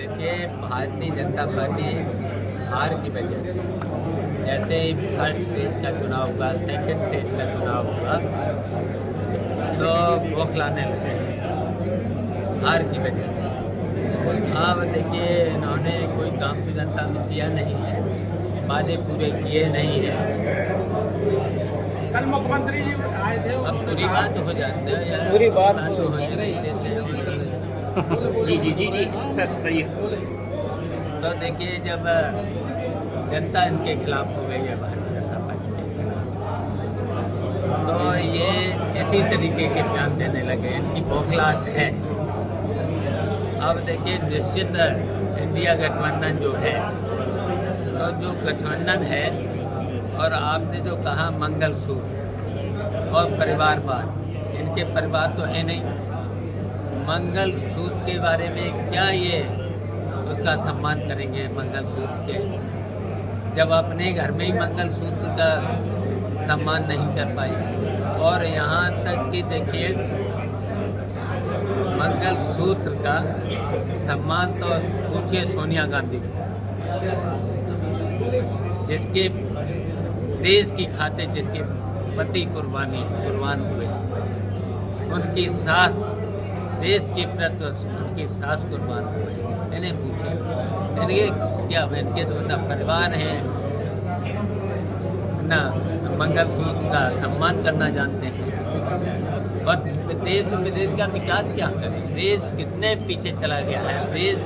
देखिए, भारतीय जनता पार्टी हार की वजह से, जैसे ही फर्स्ट फेज का चुनाव हुआ, सेकंड फेज का चुनाव हुआ, तो बौखलाने लगे हार की वजह से। अब देखिए, इन्होंने कोई काम तो जनता में किया नहीं है, वादे पूरे किए नहीं हैं। कल मुख्यमंत्री जी आए थे। अब पूरी बात हो जाती है यार, पूरी बात तो होने नहीं देते हैं। जी सर करिए। तो देखिए, जब जनता इनके खिलाफ हो गई है, भारतीय जनता पार्टी के खिलाफ, तो ये इसी तरीके के बयान देने लगे, इनकी बौखलाहट है। अब देखिए, निश्चित इंडिया गठबंधन जो है, तो जो गठबंधन है, और आपने जो कहा मंगलसूत्र और परिवारवाद, इनके परिवार तो है नहीं। मंगलसूत्र के बारे में क्या ये उसका सम्मान करेंगे मंगलसूत्र के, जब अपने घर में ही मंगलसूत्र का सम्मान नहीं कर पाए। और यहाँ तक कि देखिए, मंगलसूत्र का सम्मान तो पूछिए सोनिया गांधी, जिसके देश की खातिर जिसके पति कुर्बान हुए, उनकी सास देश के प्रति उनकी सास कुर्बान हुए, इन्हें पूछे, इनके क्या, इनके तो ना परिवार है, ना मंगलसूत्र का सम्मान करना जानते हैं। और देश विदेश का विकास क्या करें? देश कितने पीछे चला गया है, देश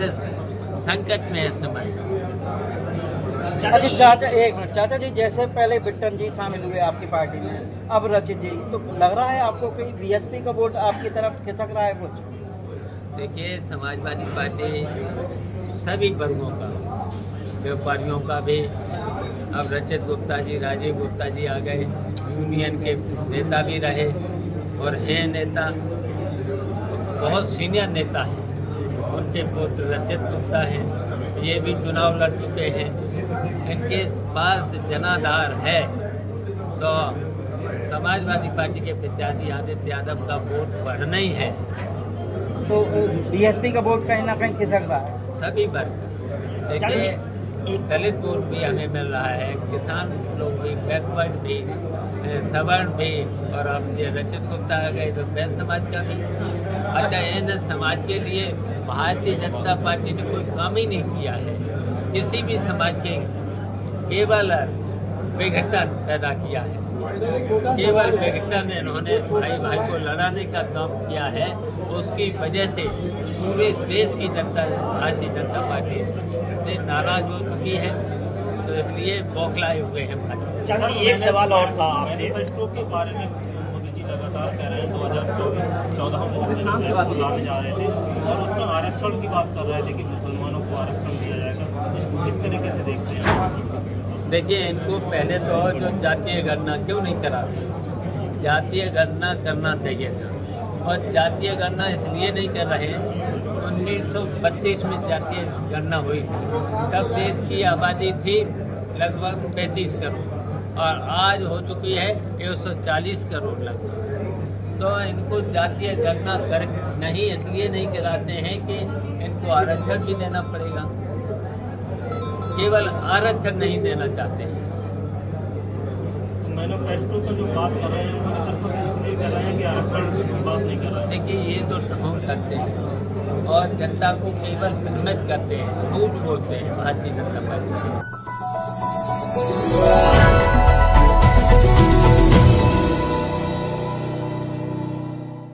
संकट में है इस समय। चाचा जी, जैसे पहले बिट्टन जी शामिल हुए आपकी पार्टी में, अब रचित जी, तो लग रहा है आपको कि बीएसपी का वोट आपकी तरफ खिसक रहा है कुछ? देखिए, समाजवादी पार्टी सभी वर्गों का, व्यापारियों का भी, अब रचित गुप्ता जी, राजीव गुप्ता जी आ गए, यूनियन के नेता भी रहे और हैं नेता, बहुत सीनियर नेता हैं। उनके पुत्र रचित गुप्ता हैं, ये भी चुनाव लड़ चुके हैं, इनके पास जनाधार है। तो समाजवादी पार्टी के प्रत्याशी आदित्य यादव का वोट बढ़ना ही है। तो बीएसपी का वोट कहीं ना कहीं खिसक रहा है। सभी वर्ग, देखिए, दलित वोट भी हमें मिल रहा है, किसान लोग भी, बैकवर्ड भी, सवर्ण भी, और अब ये रचित गुप्ता आ गए तो वैश्य समाज का भी। अच्छा, इन समाज के लिए भारतीय जनता पार्टी ने कोई काम ही नहीं किया है, किसी भी समाज के केवल विघटन पैदा किया है, केवल विघटन इन्होंने भाई भाई को लड़ाने का काम किया है। उसकी वजह से पूरे देश की जनता भारतीय जनता पार्टी से नाराज हो चुकी है, तो इसलिए बौखलाए हुए हैं भाजपा। चलिए, एक सवाल और था आपसे। मैनिफेस्टो के बारे में मोदी जी लगातार कह रहे हैं 2024-14 में लाने जा रहे थे, और उसमें आरक्षण की बात कर रहे थे कि मुसलमानों को आरक्षण दिया जाएगा। इसको किस तरीके से देखते हैं? देखिए, इनको पहले तो जो जातीय गणना क्यों नहीं कराते, जातीय गणना करना चाहिए था, और जातीय गणना इसलिए नहीं कर रहे, 1932 में जातीय गणना हुई थी, तब देश की आबादी थी लगभग 35 करोड़, और आज हो चुकी है 140 करोड़ लगभग। तो इनको जातीय गणना कर नहीं इसलिए नहीं कराते हैं कि इनको आरक्षण भी देना पड़ेगा, केवल आरक्षण नहीं देना चाहते हैं। मैनिफेस्टो का जो बात कर रहे हैं वो सिर्फ इसलिए कर रहे हैं कि आरक्षण की बात नहीं कर रहे हैं। देखिए, ये तो ढोंग करते हैं और जनता को केवल भ्रमित करते हैं, झूठ बोलते हैं भारतीय जनता पार्टी।